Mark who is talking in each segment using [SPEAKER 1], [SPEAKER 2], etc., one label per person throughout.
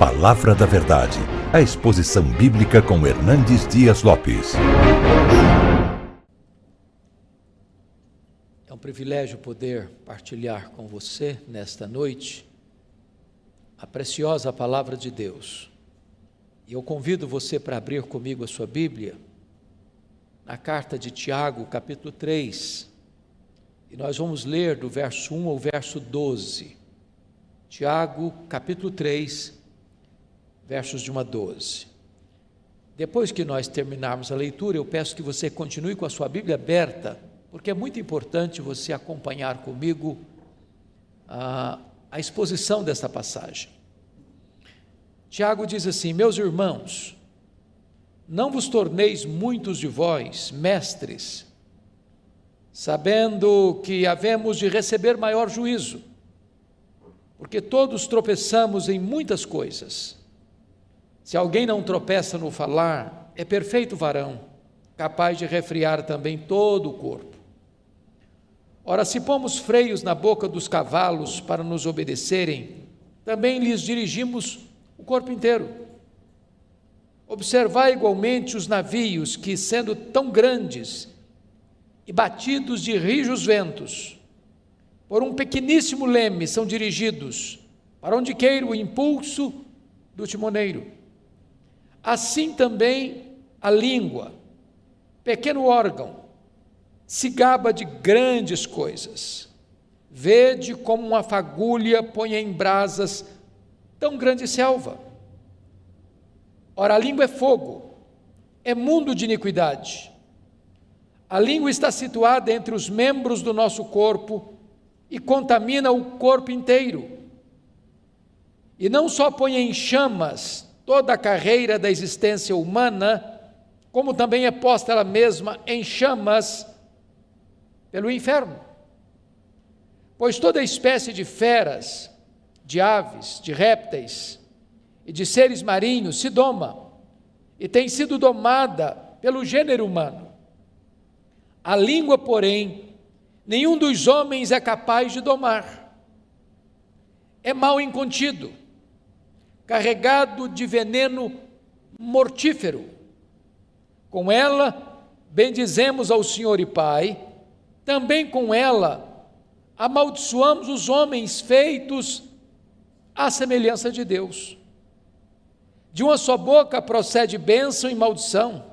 [SPEAKER 1] Palavra da Verdade, a exposição bíblica com Hernandes Dias Lopes.
[SPEAKER 2] É um privilégio poder partilhar com você nesta noite a preciosa Palavra de Deus. E eu convido você para abrir comigo a sua Bíblia na carta de Tiago, capítulo 3, e nós vamos ler do verso 1 ao verso 12. Tiago, capítulo 3, versos de 1 a 12. Depois que nós terminarmos a leitura, eu peço que você continue com a sua Bíblia aberta, porque é muito importante você acompanhar comigo a exposição desta passagem. Tiago diz assim: meus irmãos, não vos torneis muitos de vós mestres, sabendo que havemos de receber maior juízo, porque todos tropeçamos em muitas coisas. Se alguém não tropeça no falar, é perfeito varão, capaz de refrear também todo o corpo. Ora, se pomos freios na boca dos cavalos para nos obedecerem, também lhes dirigimos o corpo inteiro. Observai igualmente os navios que, sendo tão grandes e batidos de rijos ventos, por um pequeníssimo leme são dirigidos, para onde queira o impulso do timoneiro. Assim também a língua, pequeno órgão, se gaba de grandes coisas. Vede como uma fagulha põe em brasas tão grande selva. Ora, a língua é fogo, é mundo de iniquidade. A língua está situada entre os membros do nosso corpo e contamina o corpo inteiro. E não só põe em chamas toda a carreira da existência humana, como também é posta ela mesma em chamas pelo inferno. Pois toda espécie de feras, de aves, de répteis e de seres marinhos se doma e tem sido domada pelo gênero humano. A língua, porém, nenhum dos homens é capaz de domar. É mal incontido, carregado de veneno mortífero. Com ela bendizemos ao Senhor e Pai, também com ela amaldiçoamos os homens feitos à semelhança de Deus. De uma só boca procede bênção e maldição.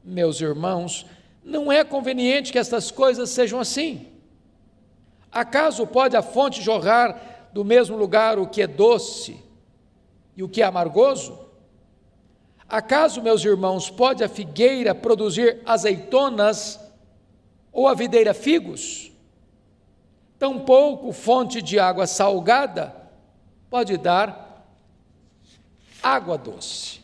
[SPEAKER 2] Meus irmãos, não é conveniente que estas coisas sejam assim. Acaso pode a fonte jorrar do mesmo lugar o que é doce e o que é amargoso? Acaso, meus irmãos, pode a figueira produzir azeitonas ou a videira figos? Tampouco fonte de água salgada pode dar água doce.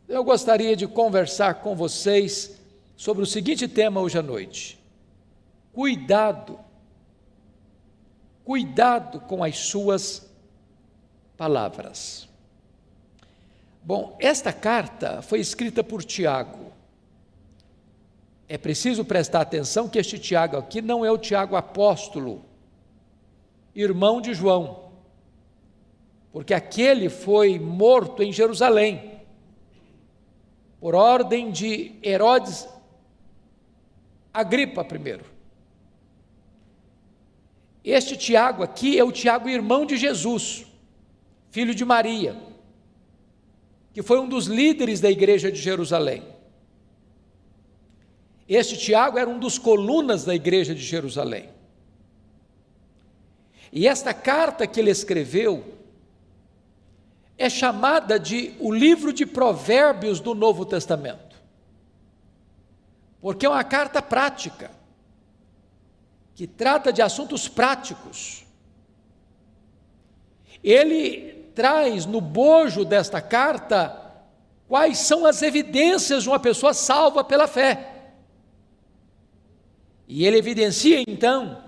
[SPEAKER 2] Eu gostaria de conversar com vocês sobre o seguinte tema hoje à noite: cuidado com as suas palavras. Bom, esta carta foi escrita por Tiago. É preciso prestar atenção que este Tiago aqui não é o Tiago apóstolo, irmão de João, porque aquele foi morto em Jerusalém, por ordem de Herodes Agripa I. Este Tiago aqui é o Tiago irmão de Jesus, filho de Maria, que foi um dos líderes da igreja de Jerusalém. Este Tiago era um dos colunas da igreja de Jerusalém. E esta carta que ele escreveu é chamada de o livro de Provérbios do Novo Testamento, porque é uma carta prática, que trata de assuntos práticos. Ele traz no bojo desta carta quais são as evidências de uma pessoa salva pela fé. E ele evidencia então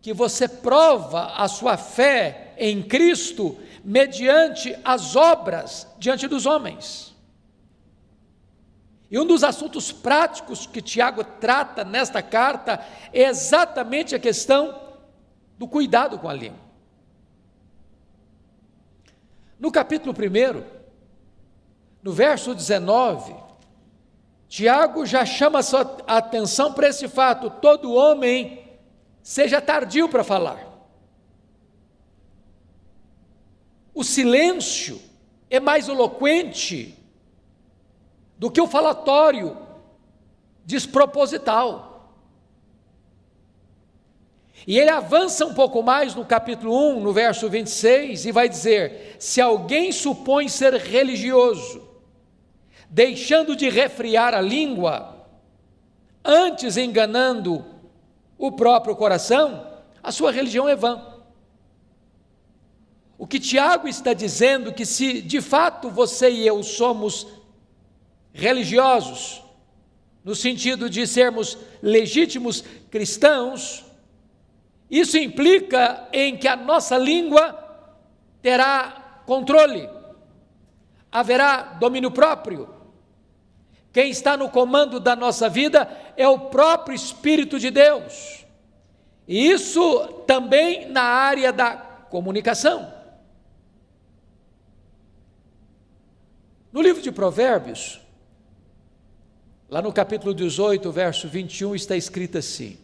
[SPEAKER 2] que você prova a sua fé em Cristo mediante as obras diante dos homens. E um dos assuntos práticos que Tiago trata nesta carta é exatamente a questão do cuidado com a língua. No capítulo 1, no verso 19, Tiago já chama a sua atenção para esse fato: todo homem seja tardio para falar. O silêncio é mais eloquente do que o falatório desproposital. E ele avança um pouco mais no capítulo 1, no verso 26, e vai dizer: se alguém supõe ser religioso, deixando de refriar a língua, antes enganando o próprio coração, a sua religião é vã. O que Tiago está dizendo é que se de fato você e eu somos religiosos, no sentido de sermos legítimos cristãos, isso implica em que a nossa língua terá controle, haverá domínio próprio. Quem está no comando da nossa vida é o próprio Espírito de Deus. E isso também na área da comunicação. No livro de Provérbios, lá no capítulo 18, verso 21, está escrito assim: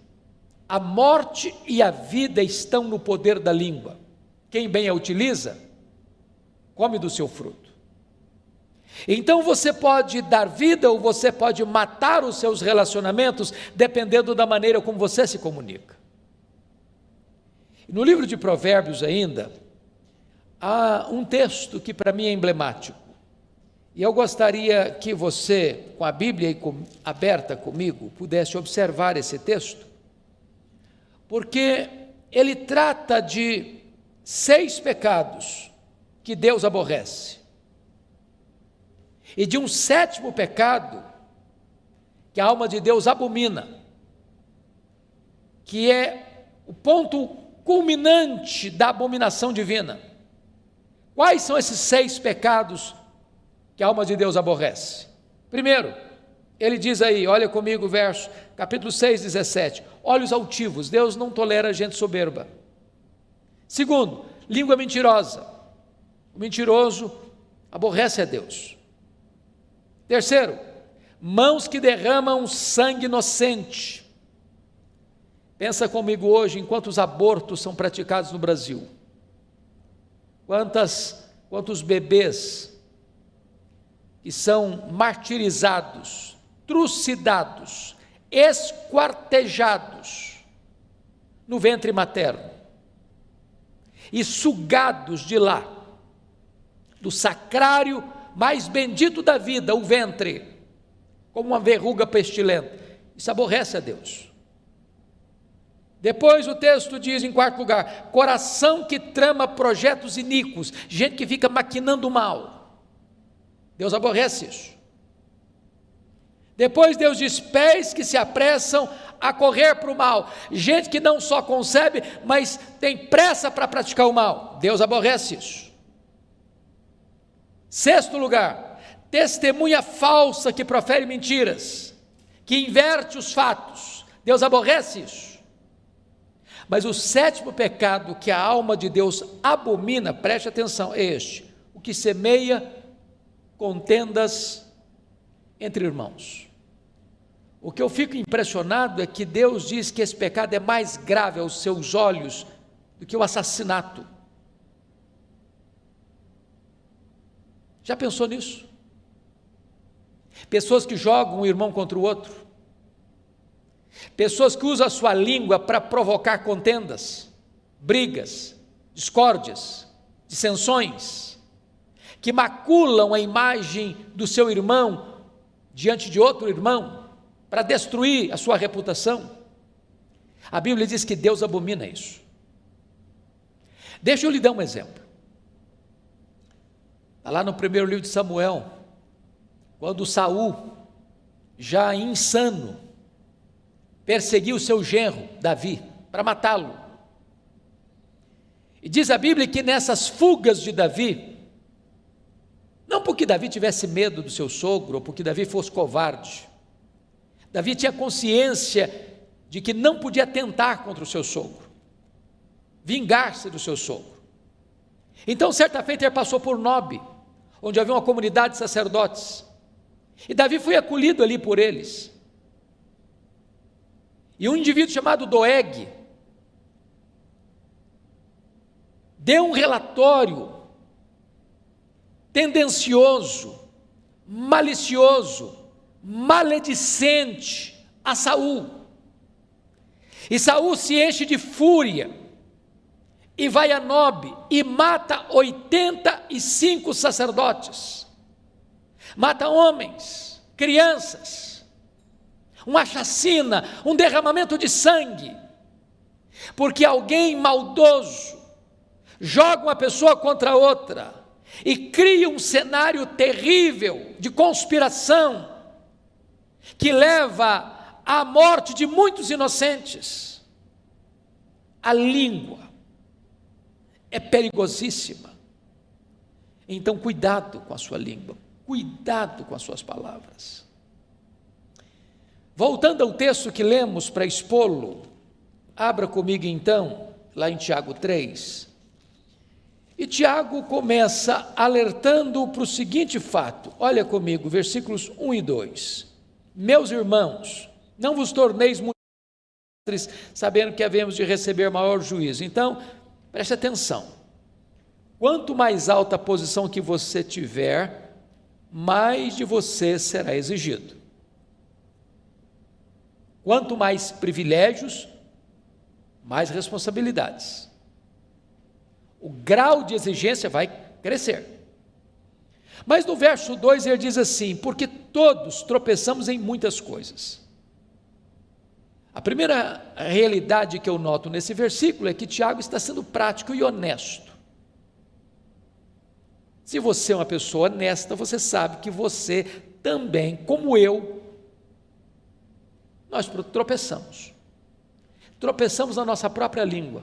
[SPEAKER 2] a morte e a vida estão no poder da língua. Quem bem a utiliza, come do seu fruto. Então você pode dar vida ou você pode matar os seus relacionamentos, dependendo da maneira como você se comunica. No livro de Provérbios ainda, há um texto que para mim é emblemático. E eu gostaria que você, com a Bíblia aberta comigo, pudesse observar esse texto, porque ele trata de 6 pecados que Deus aborrece, e de um 7º pecado que a alma de Deus abomina, que é o ponto culminante da abominação divina. Quais são esses 6 pecados que a alma de Deus aborrece? Primeiro, ele diz aí, olha comigo o verso, capítulo 6, 17, olhos altivos. Deus não tolera gente soberba. Segundo, língua mentirosa. O mentiroso aborrece a Deus. Terceiro, mãos que derramam sangue inocente. Pensa comigo hoje em quantos abortos são praticados no Brasil. Quantos bebês que são martirizados, trucidados, esquartejados no ventre materno e sugados de lá, do sacrário mais bendito da vida, o ventre, como uma verruga pestilenta. Isso aborrece a Deus. Depois o texto diz, em 4º lugar, coração que trama projetos iníquos, gente que fica maquinando o mal. Deus aborrece isso. Depois Deus diz, pés que se apressam a correr para o mal, gente que não só concebe, mas tem pressa para praticar o mal. Deus aborrece isso. 6º lugar, testemunha falsa que profere mentiras, que inverte os fatos. Deus aborrece isso. Mas o 7º pecado que a alma de Deus abomina, preste atenção, é este: o que semeia contendas entre irmãos. O que eu fico impressionado é que Deus diz que esse pecado é mais grave aos seus olhos do que o assassinato. Já pensou nisso? Pessoas que jogam um irmão contra o outro, pessoas que usam a sua língua para provocar contendas, brigas, discórdias, dissensões, que maculam a imagem do seu irmão diante de outro irmão, para destruir a sua reputação. A Bíblia diz que Deus abomina isso. Deixa eu lhe dar um exemplo. Está lá no primeiro livro de Samuel, quando Saul, já insano, perseguiu o seu genro, Davi, para matá-lo. E diz a Bíblia que nessas fugas de Davi, não porque Davi tivesse medo do seu sogro, ou porque Davi fosse covarde, Davi tinha consciência de que não podia atentar contra o seu sogro, vingar-se do seu sogro. Então, certa feita, ele passou por Nob, onde havia uma comunidade de sacerdotes, e Davi foi acolhido ali por eles. E um indivíduo chamado Doeg deu um relatório tendencioso, malicioso, maledicente a Saul. E Saul se enche de fúria e vai a Nob e mata 85 sacerdotes. Mata homens, crianças, uma chacina, um derramamento de sangue, porque alguém maldoso joga uma pessoa contra outra e cria um cenário terrível de conspiração que leva à morte de muitos inocentes. A língua é perigosíssima. Então, cuidado com a sua língua, cuidado com as suas palavras. Voltando ao texto que lemos para expô-lo, abra comigo então, lá em Tiago 3. E Tiago começa alertando para o seguinte fato, olha comigo, versículos 1 e 2. Meus irmãos, não vos torneis muito mestres, sabendo que havemos de receber maior juízo. Então, preste atenção. Quanto mais alta a posição que você tiver, mais de você será exigido. Quanto mais privilégios, mais responsabilidades. O grau de exigência vai crescer. Mas no verso 2 ele diz assim: porque todos tropeçamos em muitas coisas. A primeira realidade que eu noto nesse versículo é que Tiago está sendo prático e honesto. Se você é uma pessoa honesta, você sabe que você também, como eu, nós tropeçamos. Tropeçamos na nossa própria língua.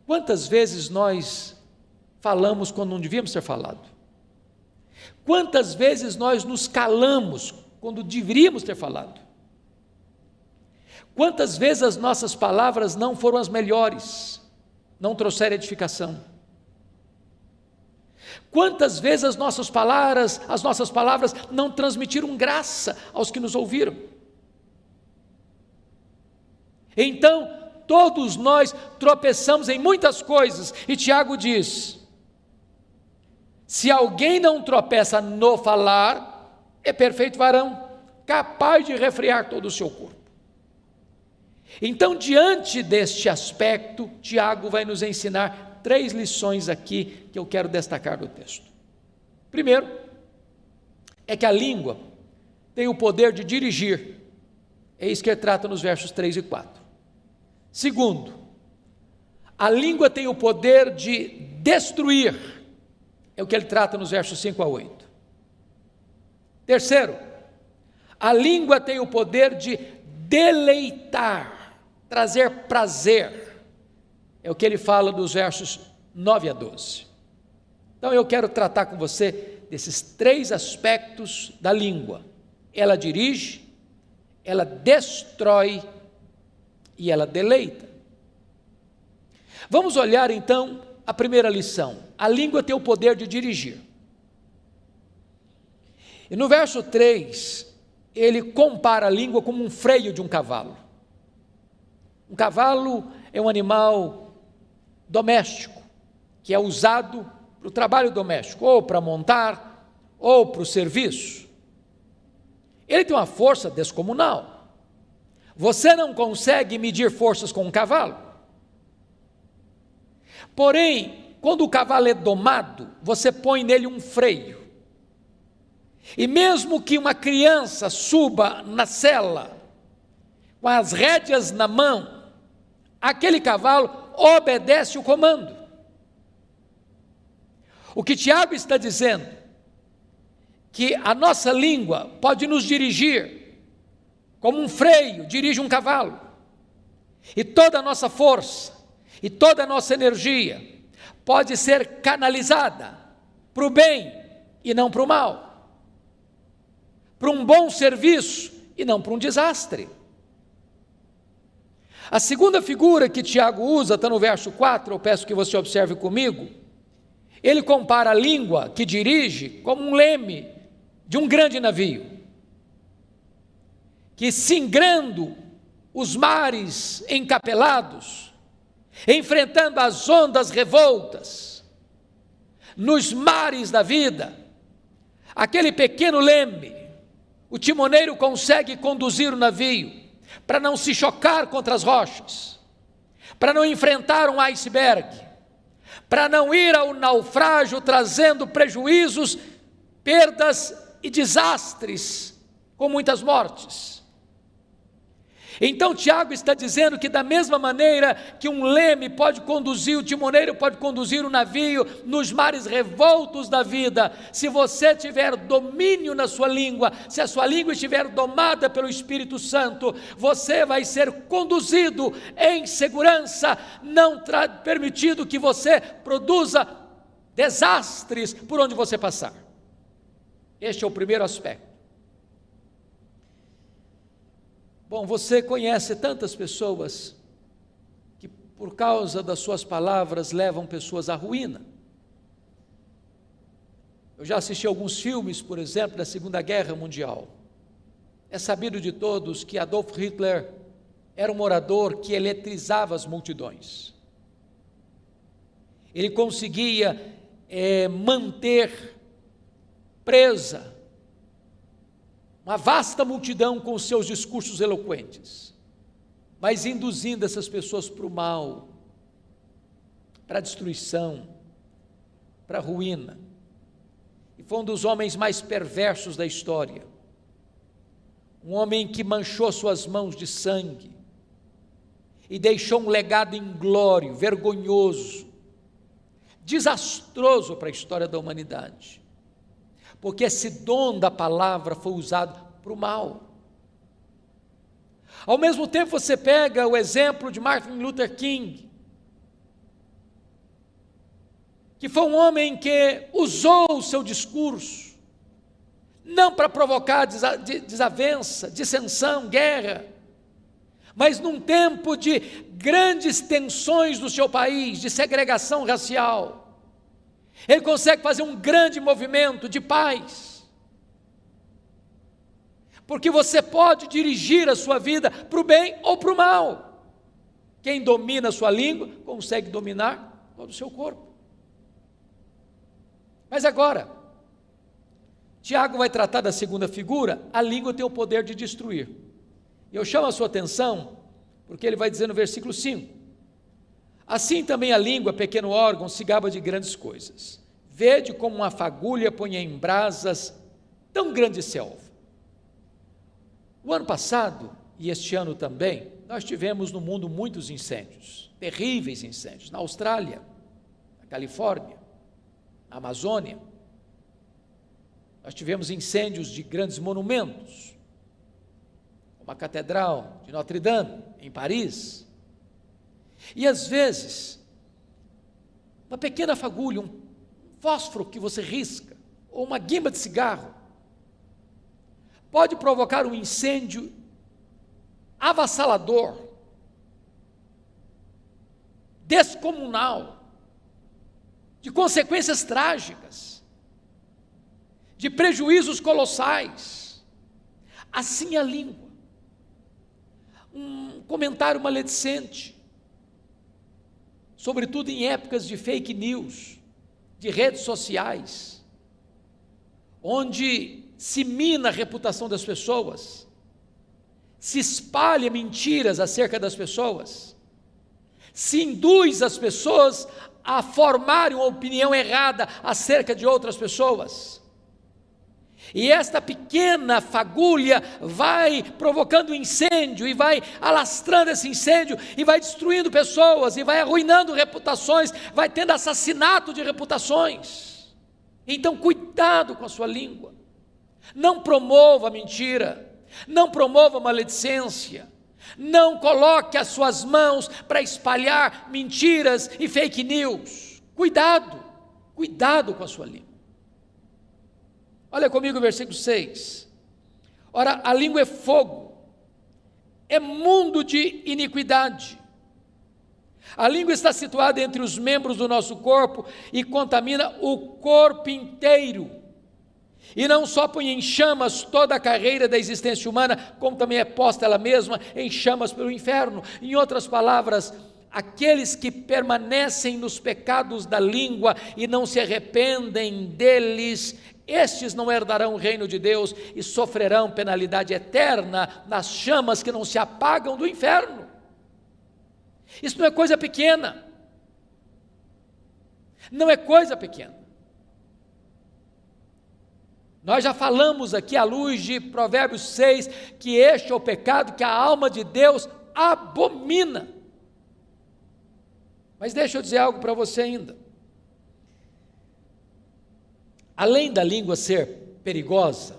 [SPEAKER 2] Quantas vezes nós falamos quando não devíamos ter falado? Quantas vezes nós nos calamos quando deveríamos ter falado? Quantas vezes as nossas palavras não foram as melhores, não trouxeram edificação? Quantas vezes as nossas palavras não transmitiram graça aos que nos ouviram? Então, todos nós tropeçamos em muitas coisas, e Tiago diz: se alguém não tropeça no falar, é perfeito varão, capaz de refrear todo o seu corpo. Então, diante deste aspecto, Tiago vai nos ensinar 3 lições aqui que eu quero destacar do texto. Primeiro, é que a língua tem o poder de dirigir, é isso que ele trata nos versos 3 e 4. Segundo, a língua tem o poder de destruir, é o que ele trata nos versos 5 a 8. Terceiro, a língua tem o poder de deleitar, trazer prazer, é o que ele fala dos versos 9 a 12. Então eu quero tratar com você desses 3 aspectos da língua. Ela dirige, ela destrói e ela deleita. Vamos olhar então a primeira lição. A língua tem o poder de dirigir. E no verso 3, ele compara a língua como um freio de um cavalo. Um cavalo é um animal doméstico, que é usado para o trabalho doméstico, ou para montar, ou para o serviço. Ele tem uma força descomunal. Você não consegue medir forças com um cavalo. Porém, quando o cavalo é domado, você põe nele um freio. E mesmo que uma criança suba na sela, com as rédeas na mão, aquele cavalo obedece o comando. O que Tiago está dizendo, que a nossa língua pode nos dirigir, como um freio dirige um cavalo, e toda a nossa força, e toda a nossa energia, pode ser canalizada para o bem e não para o mal, para um bom serviço e não para um desastre. A segunda figura que Tiago usa, está no verso 4, eu peço que você observe comigo. Ele compara a língua que dirige como um leme de um grande navio, que singrando os mares encapelados, enfrentando as ondas revoltas, nos mares da vida, aquele pequeno leme, o timoneiro consegue conduzir o navio, para não se chocar contra as rochas, para não enfrentar um iceberg, para não ir ao naufrágio trazendo prejuízos, perdas e desastres, com muitas mortes. Então Tiago está dizendo que da mesma maneira que um leme pode conduzir, o timoneiro pode conduzir o navio nos mares revoltos da vida, se você tiver domínio na sua língua, se a sua língua estiver domada pelo Espírito Santo, você vai ser conduzido em segurança, não permitido que você produza desastres por onde você passar. Este é o primeiro aspecto. Bom, você conhece tantas pessoas que por causa das suas palavras levam pessoas à ruína. Eu já assisti alguns filmes, por exemplo, da Segunda Guerra Mundial. É sabido de todos que Adolf Hitler era um orador que eletrizava as multidões. Ele conseguia manter presa uma vasta multidão com os seus discursos eloquentes, mas induzindo essas pessoas para o mal, para a destruição, para a ruína. E foi um dos homens mais perversos da história, um homem que manchou suas mãos de sangue e deixou um legado inglório, vergonhoso, desastroso para a história da humanidade, porque esse dom da palavra foi usado para o mal. Ao mesmo tempo você pega o exemplo de Martin Luther King, que foi um homem que usou o seu discurso, não para provocar desavença, dissensão, guerra, mas num tempo de grandes tensões no seu país, de segregação racial, ele consegue fazer um grande movimento de paz, porque você pode dirigir a sua vida para o bem ou para o mal. Quem domina a sua língua, consegue dominar todo o seu corpo. Mas agora, Tiago vai tratar da segunda figura, a língua tem o poder de destruir. E eu chamo a sua atenção, porque ele vai dizer no versículo 5, assim também a língua, pequeno órgão, se gaba de grandes coisas. Vede como uma fagulha põe em brasas tão grande selva. O ano passado, e este ano também, nós tivemos no mundo muitos incêndios, terríveis incêndios, na Austrália, na Califórnia, na Amazônia. Nós tivemos incêndios de grandes monumentos, como a Catedral de Notre Dame, em Paris. E às vezes, uma pequena fagulha, um fósforo que você risca, ou uma guimba de cigarro, pode provocar um incêndio avassalador, descomunal, de consequências trágicas, de prejuízos colossais. Assim a língua. Um comentário maledicente, sobretudo em épocas de fake news, de redes sociais, onde se mina a reputação das pessoas, se espalha mentiras acerca das pessoas, se induz as pessoas a formarem uma opinião errada acerca de outras pessoas. E esta pequena fagulha vai provocando incêndio, e vai alastrando esse incêndio, e vai destruindo pessoas, e vai arruinando reputações, vai tendo assassinato de reputações. Então cuidado com a sua língua, não promova a mentira, não promova a maledicência, não coloque as suas mãos para espalhar mentiras e fake news. Cuidado com a sua língua. Olha comigo o versículo 6. Ora, a língua é fogo, é mundo de iniquidade. A língua está situada entre os membros do nosso corpo e contamina o corpo inteiro. E não só põe em chamas toda a carreira da existência humana, como também é posta ela mesma em chamas pelo inferno. Em outras palavras, aqueles que permanecem nos pecados da língua e não se arrependem deles, estes não herdarão o reino de Deus e sofrerão penalidade eterna nas chamas que não se apagam do inferno. Isso não é coisa pequena. Não é coisa pequena. Nós já falamos aqui à luz de Provérbios 6, que este é o pecado que a alma de Deus abomina. Mas deixa eu dizer algo para você ainda. Além da língua ser perigosa,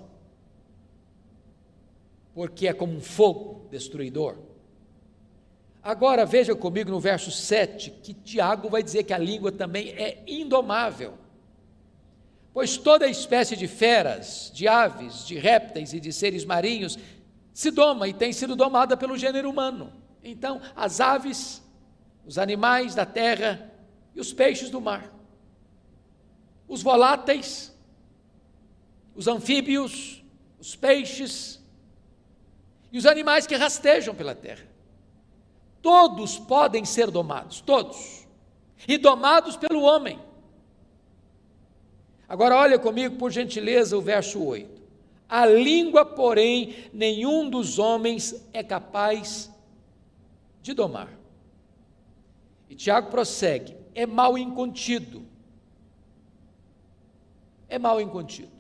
[SPEAKER 2] porque é como um fogo destruidor, agora veja comigo no verso 7, que Tiago vai dizer que a língua também é indomável. Pois toda espécie de feras, de aves, de répteis e de seres marinhos se doma e tem sido domada pelo gênero humano. Então, as aves, os animais da terra e os peixes do mar, os voláteis, os anfíbios, os peixes e os animais que rastejam pela terra, todos podem ser domados, todos, e domados pelo homem. Agora olha comigo, por gentileza, o verso 8. A língua, porém, nenhum dos homens é capaz de domar. E Tiago prossegue, é mal incontido. É mal incontido.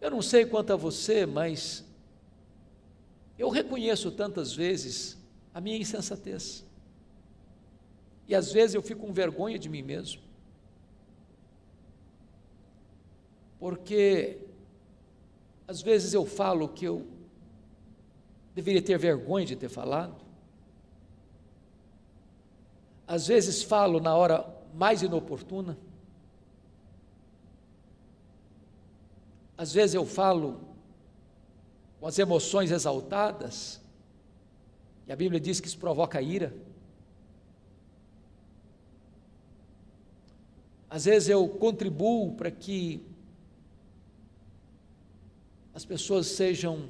[SPEAKER 2] Eu não sei quanto a você, mas eu reconheço tantas vezes a minha insensatez. E às vezes eu fico com vergonha de mim mesmo. Porque às vezes eu falo que eu deveria ter vergonha de ter falado. Às vezes falo na hora mais inoportuna. Às vezes eu falo com as emoções exaltadas, e a Bíblia diz que isso provoca ira. Às vezes eu contribuo para que as pessoas sejam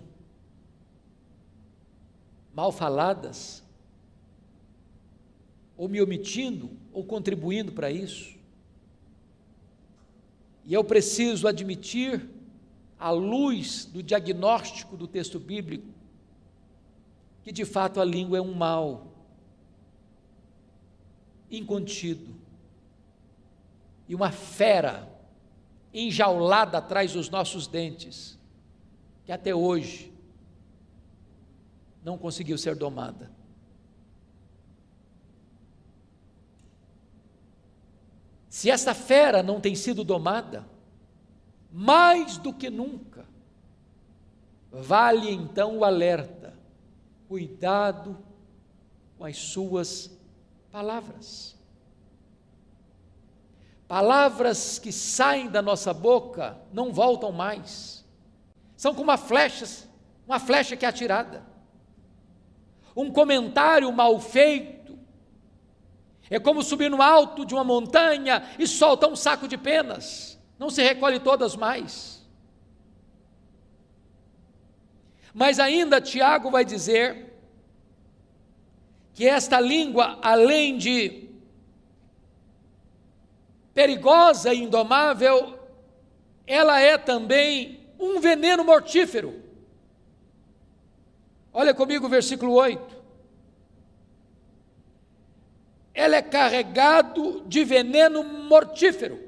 [SPEAKER 2] mal faladas, ou me omitindo, ou contribuindo para isso. E eu preciso admitir, à luz do diagnóstico do texto bíblico, que de fato a língua é um mal incontido, e uma fera enjaulada atrás dos nossos dentes, que até hoje não conseguiu ser domada. Se esta fera não tem sido domada, mais do que nunca, vale então o alerta: cuidado com as suas palavras. Palavras que saem da nossa boca não voltam mais. São como uma flecha que é atirada. Um comentário mal feito é como subir no alto de uma montanha e soltar um saco de penas, não se recolhe todas mais. Mas ainda Tiago vai dizer que esta língua, além de perigosa e indomável, ela é também um veneno mortífero. Olha comigo o versículo 8. Ela é carregado de veneno mortífero.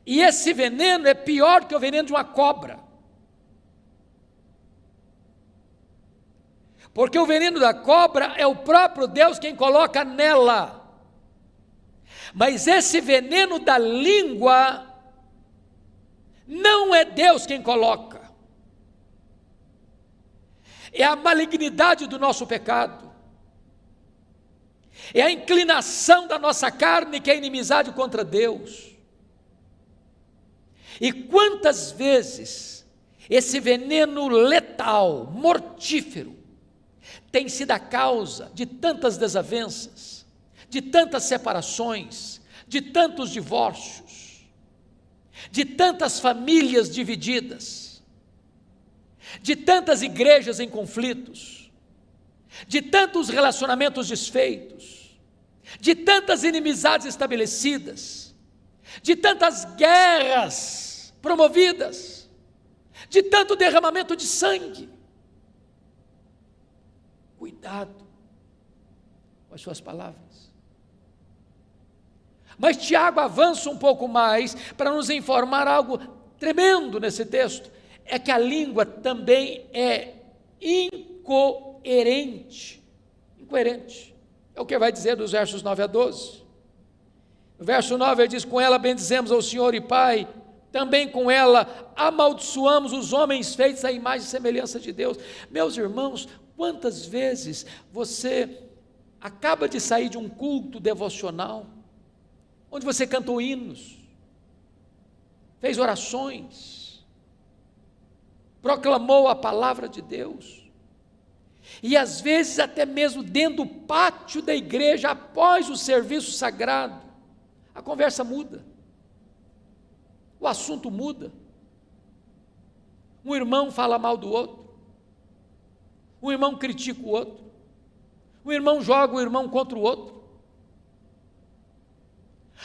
[SPEAKER 2] E esse veneno é pior que o veneno de uma cobra. Porque o veneno da cobra é o próprio Deus quem coloca nela. Mas esse veneno da língua não é Deus quem coloca. É a malignidade do nosso pecado. É a inclinação da nossa carne que é inimizade contra Deus. E quantas vezes esse veneno letal, mortífero, tem sido a causa de tantas desavenças, de tantas separações, de tantos divórcios, de tantas famílias divididas, de tantas igrejas em conflitos, de tantos relacionamentos desfeitos, de tantas inimizades estabelecidas, de tantas guerras promovidas, de tanto derramamento de sangue. Cuidado com as suas palavras. Mas Tiago avança um pouco mais para nos informar algo tremendo nesse texto, é que a língua também é incoerente. Incoerente. É o que vai dizer dos versos 9 a 12. No verso 9 ele diz: com ela bendizemos ao Senhor e Pai, também com ela amaldiçoamos os homens feitos à imagem e semelhança de Deus. Meus irmãos, quantas vezes você acaba de sair de um culto devocional, onde você cantou hinos, fez orações, proclamou a palavra de Deus, e às vezes até mesmo dentro do pátio da igreja, após o serviço sagrado, a conversa muda, o assunto muda, um irmão fala mal do outro, um irmão critica o outro, um irmão joga o irmão contra o outro,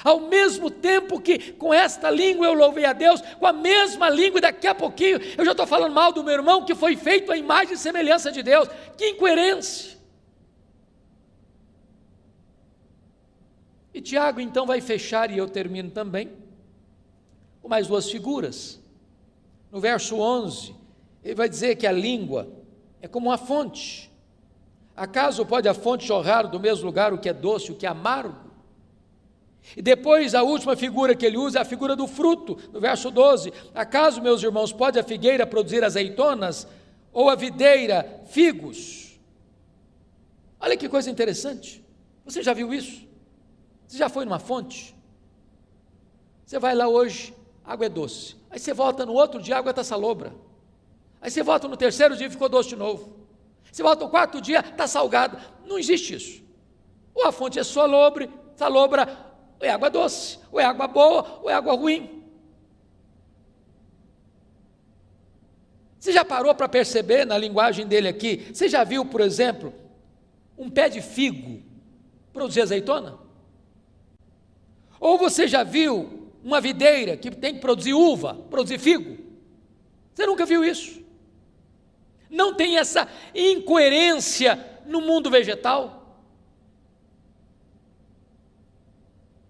[SPEAKER 2] ao mesmo tempo que com esta língua eu louvei a Deus, com a mesma língua, e daqui a pouquinho eu já estou falando mal do meu irmão, que foi feito à imagem e semelhança de Deus. Que incoerência! E Tiago então vai fechar, e eu termino também, com mais duas figuras. No verso 11, ele vai dizer que a língua é como uma fonte. Acaso pode a fonte jorrar do mesmo lugar o que é doce e o que é amargo? E depois a última figura que ele usa é a figura do fruto, no verso 12. Acaso, meus irmãos, pode a figueira produzir azeitonas, ou a videira figos? Olha que coisa interessante. Você já viu isso? Você já foi numa fonte? Você vai lá hoje, a água é doce. Aí você volta no outro dia, a água está salobra. Aí você volta no terceiro dia e ficou doce de novo. Você volta no quarto dia, está salgado. Não existe isso. Ou a fonte é salobra, ou é água doce, ou é água boa, ou é água ruim. Você já parou para perceber na linguagem dele aqui? Você já viu, por exemplo, um pé de figo produzir azeitona? Ou você já viu uma videira que tem que produzir uva, produzir figo? Você nunca viu isso? Não tem essa incoerência no mundo vegetal?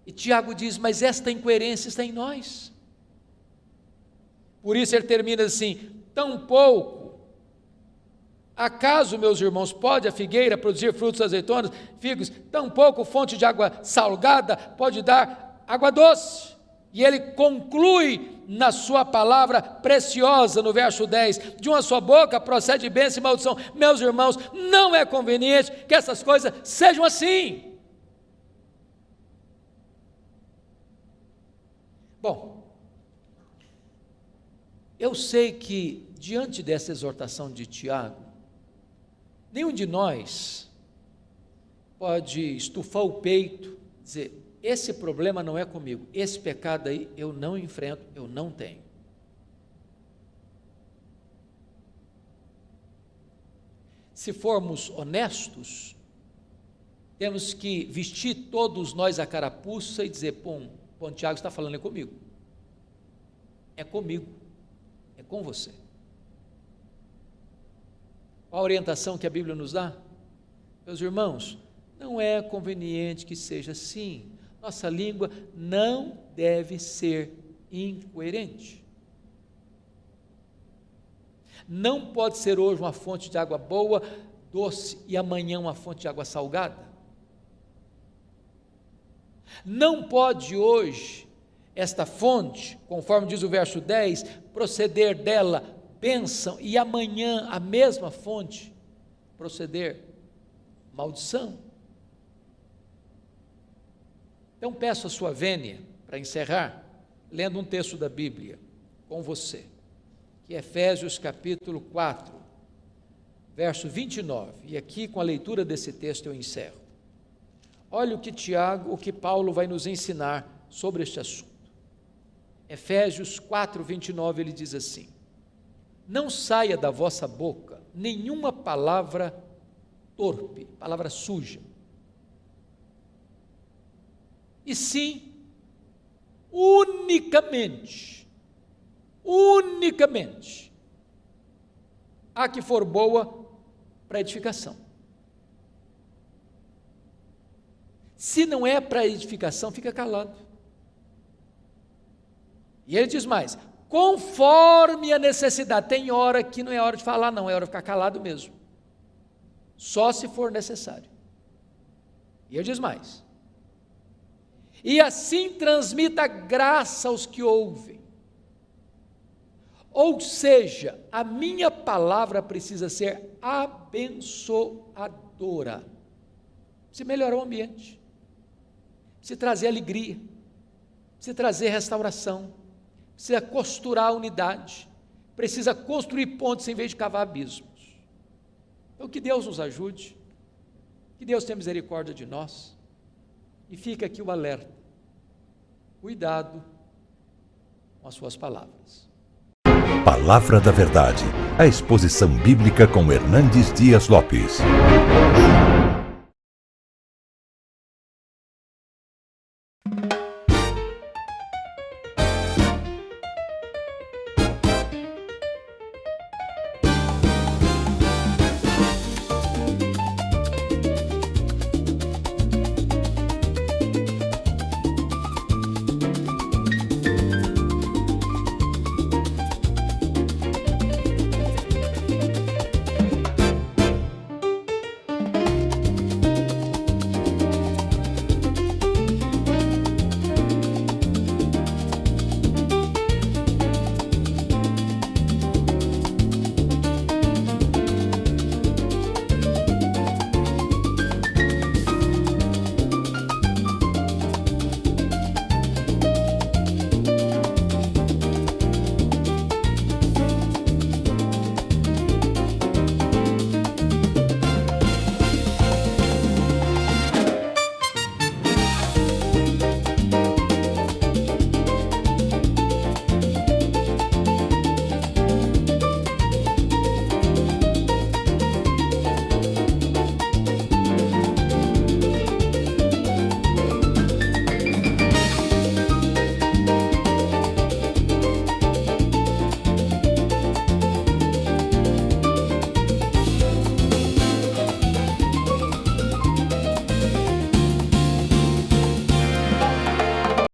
[SPEAKER 2] E Tiago diz, mas esta incoerência está em nós. Por isso ele termina assim: tampouco, acaso, meus irmãos, pode a figueira produzir frutos azeitonas, figos? Tampouco fonte de água salgada pode dar água doce. E ele conclui na sua palavra preciosa, no verso 10, de uma só boca procede bênção e maldição. Meus irmãos, não é conveniente que essas coisas sejam assim. Bom, eu sei que diante dessa exortação de Tiago, nenhum de nós pode estufar o peito e dizer: esse problema não é comigo, esse pecado aí eu não enfrento, eu não tenho. Se formos honestos, temos que vestir todos nós a carapuça e dizer: bom, Tiago está falando é comigo, é com você. Qual a orientação que a Bíblia nos dá? Meus irmãos, não é conveniente que seja assim. Nossa língua não deve ser incoerente. Não pode ser hoje uma fonte de água boa, doce, e amanhã uma fonte de água salgada. Não pode hoje esta fonte, conforme diz o verso 10, proceder dela bênção, e amanhã a mesma fonte proceder maldição. Então peço a sua vênia, para encerrar, lendo um texto da Bíblia. com você, que é Efésios capítulo 4, verso 29, e aqui com a leitura desse texto eu encerro. Olha o que Paulo vai nos ensinar sobre este assunto. Efésios 4, 29, ele diz assim: não saia da vossa boca nenhuma palavra torpe, palavra suja, e sim, unicamente, a que for boa para edificação. Se não é para edificação, fica calado. E ele diz mais: conforme a necessidade. Tem hora que não é hora de falar, não, é hora de ficar calado mesmo, só se for necessário. E ele diz mais: e assim transmita graça aos que ouvem. Ou seja, a minha palavra precisa ser abençoadora, precisa melhorar o ambiente, precisa trazer alegria, precisa trazer restauração, precisa costurar a unidade, precisa construir pontes em vez de cavar abismos. Então que Deus nos ajude, que Deus tenha misericórdia de nós, e fica aqui o alerta: cuidado com as suas palavras.
[SPEAKER 1] Palavra da Verdade, a exposição bíblica com Hernandes Dias Lopes.